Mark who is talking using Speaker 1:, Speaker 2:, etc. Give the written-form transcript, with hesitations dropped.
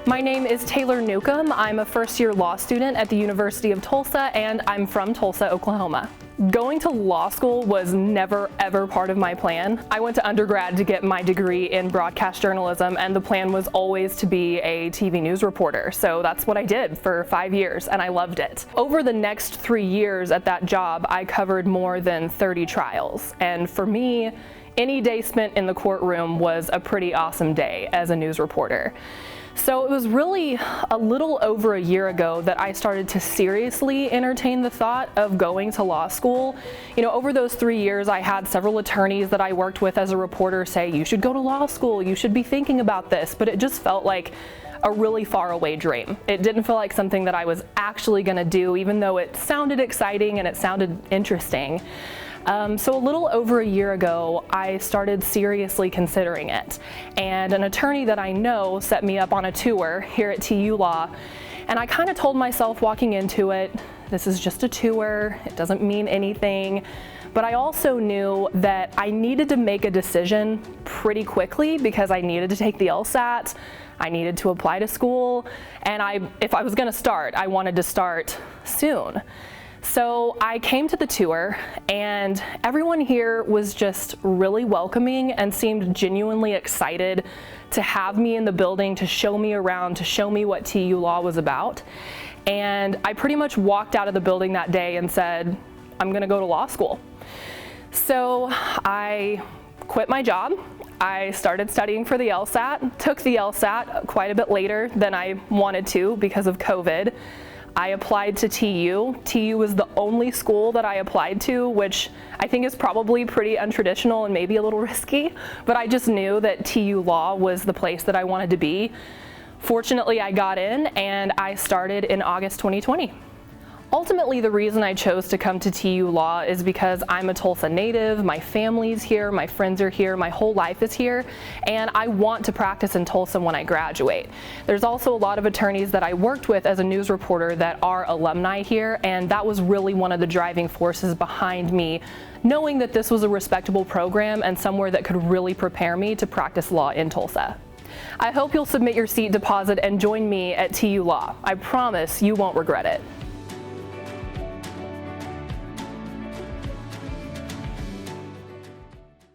Speaker 1: My name is Taylor Newcomb. I'm a first-year law student at the University of Tulsa, and I'm from Tulsa, Oklahoma. Going to law school was never, ever part of my plan. I went to undergrad to get my degree in broadcast journalism, and the plan was always to be a TV news reporter. So that's what I did for 5 years, and I loved it. Over the next 3 years at that job, I covered more than 30 trials. And for me, any day spent in the courtroom was a pretty awesome day as a news reporter. So it was really a little over a year ago that I started to seriously entertain the thought of going to law school. You know, over those 3 years, I had several attorneys that I worked with as a reporter say, you should go to law school, you should be thinking about this, but it just felt like a really far away dream. It didn't feel like something that I was actually gonna do, even though it sounded exciting and it sounded interesting. So a little over a year ago, I started seriously considering it. And an attorney that I know set me up on a tour here at TU Law. And I kind of told myself walking into it, this is just a tour, it doesn't mean anything. But I also knew that I needed to make a decision pretty quickly because I needed to take the LSAT, I needed to apply to school, and if I was gonna start, I wanted to start soon. So I came to the tour, and everyone here was just really welcoming and seemed genuinely excited to have me in the building, to show me around, to show me what TU Law was about. And I pretty much walked out of the building that day and said, I'm gonna go to law school. So I quit my job. I started studying for the LSAT, took the LSAT quite a bit later than I wanted to because of COVID. I applied to TU. TU was the only school that I applied to, which I think is probably pretty untraditional and maybe a little risky, but I just knew that TU Law was the place that I wanted to be. Fortunately, I got in and I started in August 2020. Ultimately, the reason I chose to come to TU Law is because I'm a Tulsa native, my family's here, my friends are here, my whole life is here, and I want to practice in Tulsa when I graduate. There's also a lot of attorneys that I worked with as a news reporter that are alumni here, and that was really one of the driving forces behind me knowing that this was a respectable program and somewhere that could really prepare me to practice law in Tulsa. I hope you'll submit your seat deposit and join me at TU Law. I promise you won't regret it.